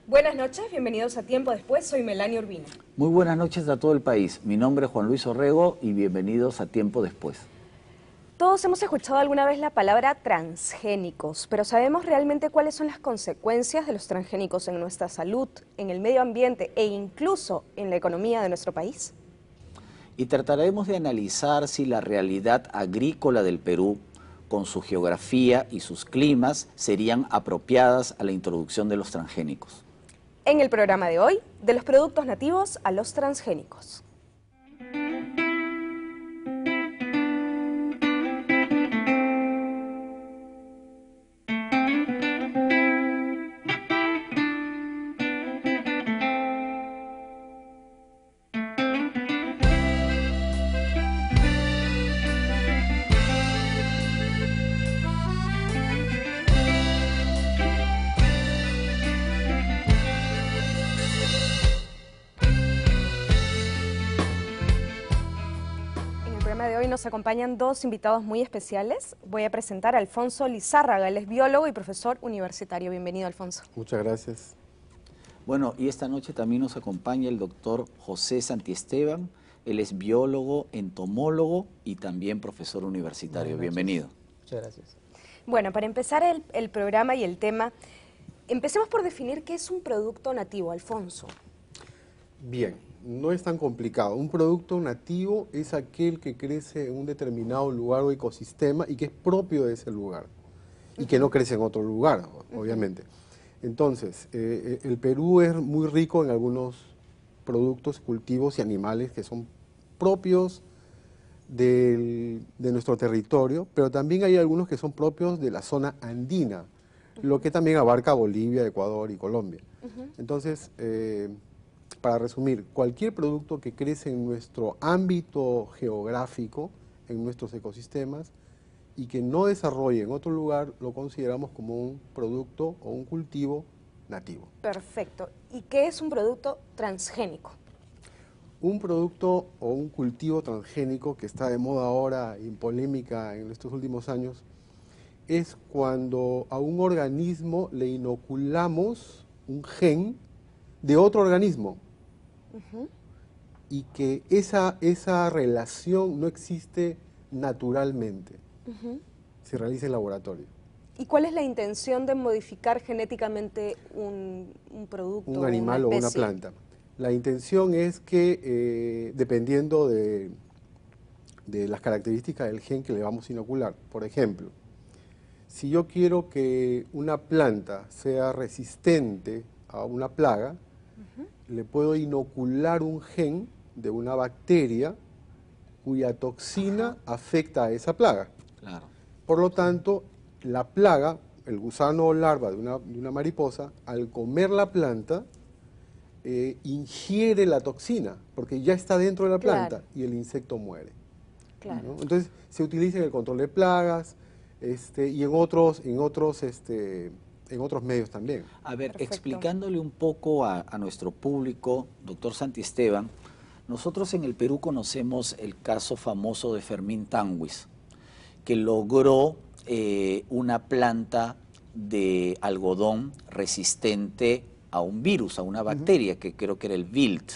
Buenas noches, bienvenidos a Tiempo Después, soy Melania Urbina. Muy buenas noches a todo el país. Mi nombre es Juan Luis Orrego y bienvenidos a Tiempo Después. Todos hemos escuchado alguna vez la palabra transgénicos, pero ¿sabemos realmente cuáles son las consecuencias de los transgénicos en nuestra salud, en el medio ambiente e incluso en la economía de nuestro país? Y trataremos de analizar si la realidad agrícola del Perú, con su geografía y sus climas, serían apropiadas a la introducción de los transgénicos. En el programa de hoy, de los productos nativos a los transgénicos. De hoy nos acompañan dos invitados muy especiales. Voy a presentar a Alfonso Lizárraga, él es biólogo y profesor universitario. Bienvenido, Alfonso. Muchas gracias. Bueno, y esta noche también nos acompaña el doctor José Santiesteban. Él es biólogo, entomólogo y también profesor universitario. Bienvenido. Muchas gracias. Bueno, para empezar el programa y el tema, empecemos por definir qué es un producto nativo, Alfonso. Bien. No es tan complicado. Un producto nativo es aquel que crece en un determinado lugar o ecosistema y que es propio de ese lugar y que no crece en otro lugar, obviamente. Entonces, el Perú es muy rico en algunos productos, cultivos y animales que son propios de nuestro territorio, pero también hay algunos que son propios de la zona andina, lo que también abarca Bolivia, Ecuador y Colombia. Entonces, para resumir, cualquier producto que crece en nuestro ámbito geográfico, en nuestros ecosistemas, y que no desarrolle en otro lugar, lo consideramos como un producto o un cultivo nativo. Perfecto. ¿Y qué es un producto transgénico? Un producto o un cultivo transgénico que está de moda ahora y en polémica en estos últimos años, es cuando a un organismo le inoculamos un gen de otro organismo. Y que esa relación no existe naturalmente, se realiza en laboratorio. ¿Y cuál es la intención de modificar genéticamente un producto? Un animal o una planta. La intención es que, dependiendo de las características del gen que le vamos a inocular, por ejemplo, si yo quiero que una planta sea resistente a una plaga, le puedo inocular un gen de una bacteria cuya toxina afecta a esa plaga. Claro. Por lo tanto, la plaga, el gusano o larva de una mariposa, al comer la planta, ingiere la toxina, porque ya está dentro de la planta y el insecto muere. Claro. ¿No? Entonces, se utiliza en el control de plagas y en otros medios también. A ver, Perfecto. explicándole un poco a nuestro público, doctor Santiesteban, nosotros en el Perú conocemos el caso famoso de Fermín Tanguis, que logró una planta de algodón resistente a un virus, a una bacteria, que creo que era el wilt,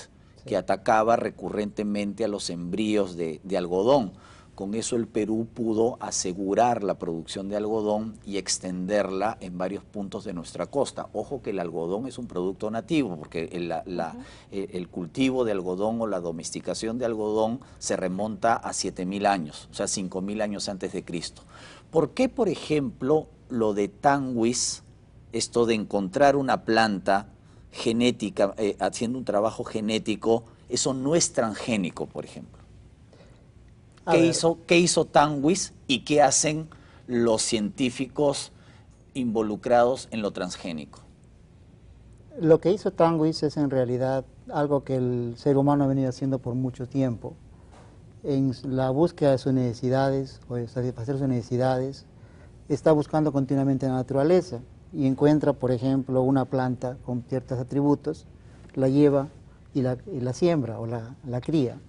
que atacaba recurrentemente a los embrios de algodón. Con eso el Perú pudo asegurar la producción de algodón y extenderla en varios puntos de nuestra costa. Ojo que el algodón es un producto nativo, porque el cultivo de algodón o la domesticación de algodón se remonta a 7.000 años, o sea, 5.000 años antes de Cristo. ¿Por qué, por ejemplo, lo de Tanguis, esto de encontrar una planta genética, haciendo un trabajo genético, eso no es transgénico, por ejemplo? ¿Qué hizo Tanguis y qué hacen los científicos involucrados en lo transgénico? Lo que hizo Tanguis es en realidad algo que el ser humano ha venido haciendo por mucho tiempo. En la búsqueda de sus necesidades o de satisfacer sus necesidades, está buscando continuamente la naturaleza y encuentra, por ejemplo, una planta con ciertos atributos, la lleva y la siembra o la cría.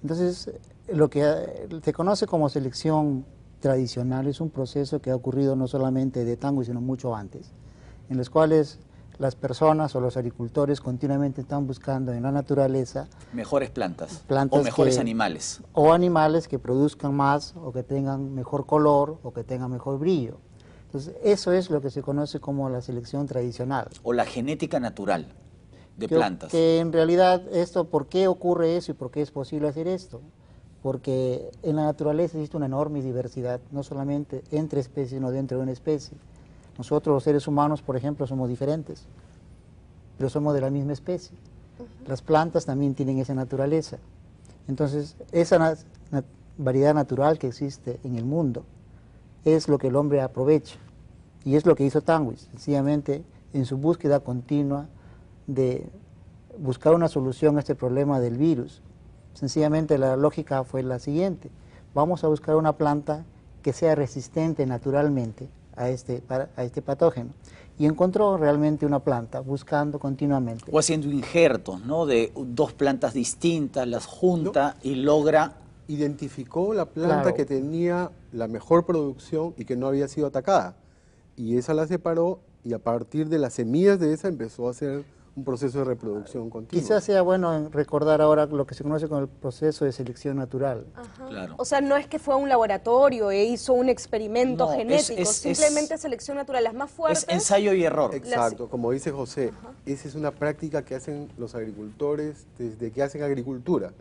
Entonces, lo que se conoce como selección tradicional es un proceso que ha ocurrido no solamente de Tanguis, sino mucho antes, en los cuales las personas o los agricultores continuamente están buscando en la naturaleza Mejores plantas, plantas o mejores que- animales. o animales que produzcan más o que tengan mejor color o que tengan mejor brillo. Entonces, eso es lo que se conoce como la selección tradicional. O la genética natural de Que- plantas. Que en realidad esto, ¿por qué ocurre eso y por qué es posible hacer esto? Porque en la naturaleza existe una enorme diversidad, no solamente entre especies, sino dentro de una especie. Nosotros los seres humanos, por ejemplo, somos diferentes, pero somos de la misma especie. Las plantas también tienen esa naturaleza. Entonces, esa variedad natural que existe en el mundo es lo que el hombre aprovecha. Y es lo que hizo Tanguis, sencillamente en su búsqueda continua de buscar una solución a este problema del virus. Sencillamente la lógica fue la siguiente: vamos a buscar una planta que sea resistente naturalmente a este patógeno. Y encontró realmente una planta, buscando continuamente. O haciendo injertos, ¿no? De dos plantas distintas, las junta y logra... Identificó la planta Claro. que tenía la mejor producción y que no había sido atacada. Y esa la separó y a partir de las semillas de esa empezó a hacer un proceso de reproducción continua. Quizás sea bueno recordar ahora lo que se conoce como el proceso de selección natural. Ajá. Claro. O sea, no es que fue a un laboratorio e hizo un experimento No, genético, es- simplemente selección natural. Las más fuertes. Es ensayo y error. Exacto, como dice José, esa es una práctica que hacen los agricultores desde que hacen agricultura.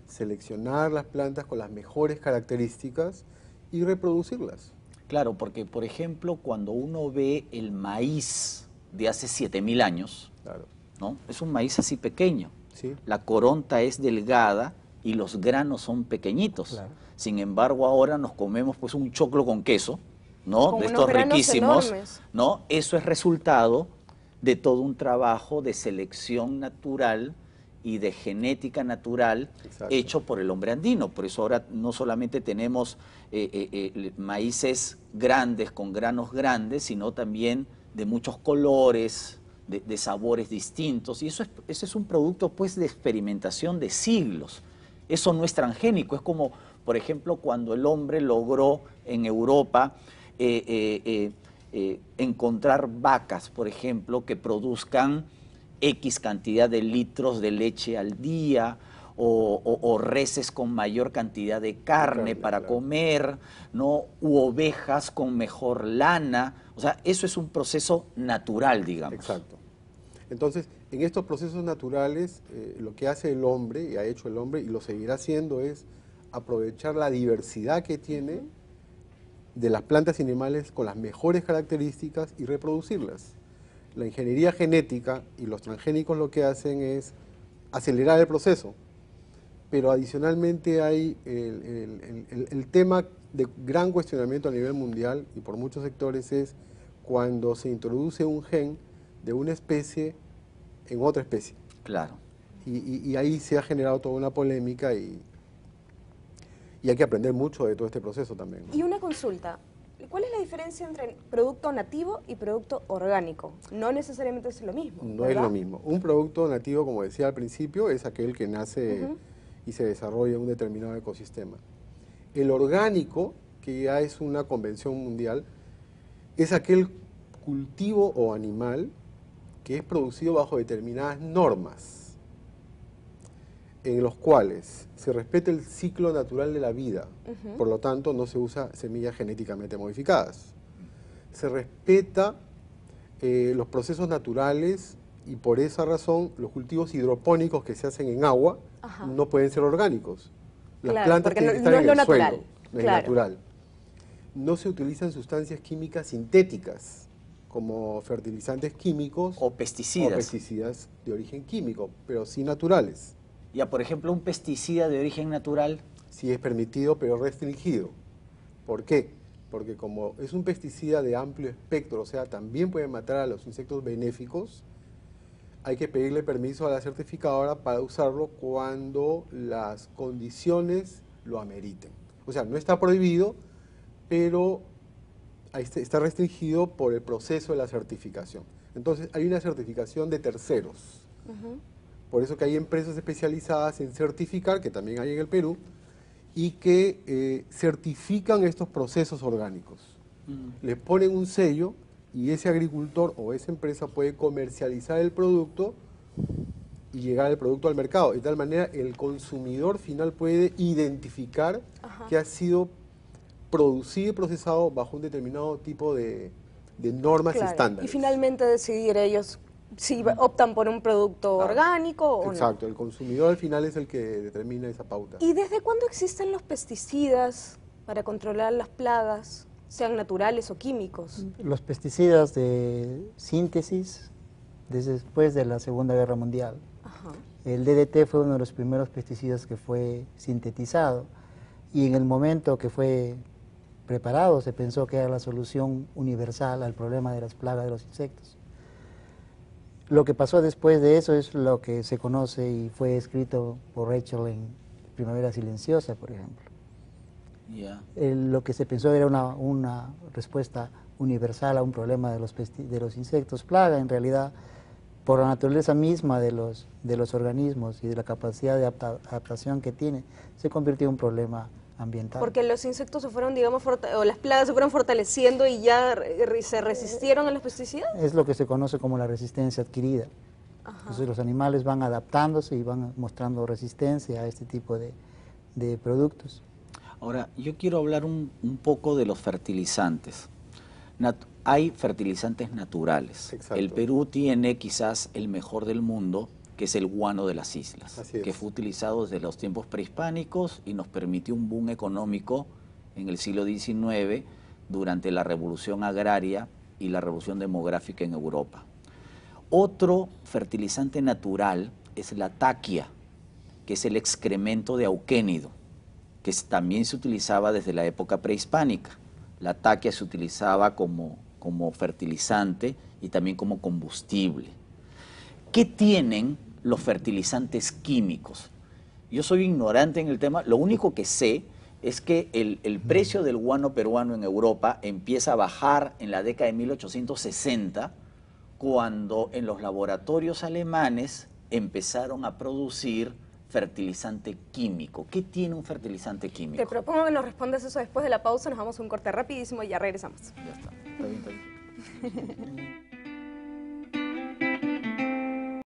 Seleccionar las plantas con las mejores características y reproducirlas. Claro, porque por ejemplo, cuando uno ve el maíz de hace 7.000 años, Claro. ¿no? Es un maíz así pequeño. Sí. La coronta es delgada y los granos son pequeñitos. Claro. Sin embargo, ahora nos comemos pues un choclo con queso, ¿no? Con De unos estos granos riquísimos, enormes. ¿no? Eso es resultado de todo un trabajo de selección natural y de genética natural Exacto. hecho por el hombre andino. Por eso ahora no solamente tenemos maíces grandes con granos grandes, sino también de muchos colores, de sabores distintos. Y ese es un producto pues de experimentación de siglos. Eso no es transgénico. Es como, por ejemplo, cuando el hombre logró en Europa encontrar vacas, por ejemplo, que produzcan X cantidad de litros de leche al día, o reses con mayor cantidad de carne para claro. comer, ¿no? U ovejas con mejor lana. O sea, eso es un proceso natural, digamos. Exacto. Entonces, en estos procesos naturales, lo que hace el hombre, y ha hecho el hombre, y lo seguirá haciendo, es aprovechar la diversidad que tiene de las plantas y animales con las mejores características y reproducirlas. La ingeniería genética y los transgénicos lo que hacen es acelerar el proceso, pero adicionalmente hay el tema de gran cuestionamiento a nivel mundial y por muchos sectores es cuando se introduce un gen de una especie en otra especie. Claro. Y ahí se ha generado toda una polémica y hay que aprender mucho de todo este proceso también, ¿no? Y una consulta. ¿Cuál es la diferencia entre producto nativo y producto orgánico? No necesariamente es lo mismo. No es ¿verdad? lo mismo. Un producto nativo, como decía al principio, es aquel que nace y se desarrolla en un determinado ecosistema. El orgánico, que ya es una convención mundial, es aquel cultivo o animal que es producido bajo determinadas normas, en los cuales se respeta el ciclo natural de la vida, por lo tanto no se usa semillas genéticamente modificadas. Se respeta los procesos naturales y por esa razón los cultivos hidropónicos que se hacen en agua Ajá. no pueden ser orgánicos. Las Claro, plantas porque tienen que no estar es en lo el natural, suelo, no es claro. natural. No se utilizan sustancias químicas sintéticas como fertilizantes químicos O pesticidas. o pesticidas de origen químico, pero sí naturales. Ya, por ejemplo, un pesticida de origen natural. Sí es permitido, pero restringido. ¿Por qué? Porque como es un pesticida de amplio espectro, o sea, también puede matar a los insectos benéficos, hay que pedirle permiso a la certificadora para usarlo cuando las condiciones lo ameriten. O sea, no está prohibido, pero ahí está restringido por el proceso de la certificación. Entonces, hay una certificación de terceros. Por eso que hay empresas especializadas en certificar, que también hay en el Perú, y que certifican estos procesos orgánicos. Les ponen un sello y ese agricultor o esa empresa puede comercializar el producto y llegar el producto al mercado. De tal manera, el consumidor final puede identificar que ha sido producido y procesado bajo un determinado tipo de normas y Claro. estándares. Y finalmente decidir ellos si optan por un producto orgánico o no. Exacto, el consumidor al final es el que determina esa pauta. ¿Y desde cuándo existen los pesticidas para controlar las plagas, sean naturales o químicos? Los pesticidas de síntesis después de la Segunda Guerra Mundial. Ajá. El DDT fue uno de los primeros pesticidas que fue sintetizado y en el momento que fue preparado se pensó que era la solución universal al problema de las plagas de los insectos. Lo que pasó después de eso es lo que se conoce y fue escrito por Rachel en Primavera Silenciosa, por ejemplo. Ya. Lo que se pensó era una respuesta universal a un problema de los insectos plaga. En realidad, por la naturaleza misma de los organismos y de la capacidad de adaptación que tiene, se convirtió en un problema ambiental. Porque los insectos se fueron, digamos, o las plagas se fueron fortaleciendo y ya se resistieron a los pesticidas. Es lo que se conoce como la resistencia adquirida. Entonces los animales van adaptándose y van mostrando resistencia a este tipo de productos. Ahora, yo quiero hablar un poco de los fertilizantes. Hay fertilizantes naturales. Exacto. El Perú tiene quizás el mejor del mundo, que es el guano de las islas, Así es. que fue utilizado desde los tiempos prehispánicos y nos permitió un boom económico en el siglo XIX durante la revolución agraria y la revolución demográfica en Europa. Otro fertilizante natural es la taquia, que es el excremento de auquénido, que también se utilizaba desde la época prehispánica. La taquia se utilizaba como fertilizante y también como combustible. ¿Qué tienen los fertilizantes químicos? Yo soy ignorante en el tema, lo único que sé es que el precio del guano peruano en Europa empieza a bajar en la década de 1860, cuando en los laboratorios alemanes empezaron a producir fertilizante químico. ¿Qué tiene un fertilizante químico? Te propongo que nos respondas eso después de la pausa, nos vamos a un corte rapidísimo y ya regresamos. Ya está. Está bien, está bien.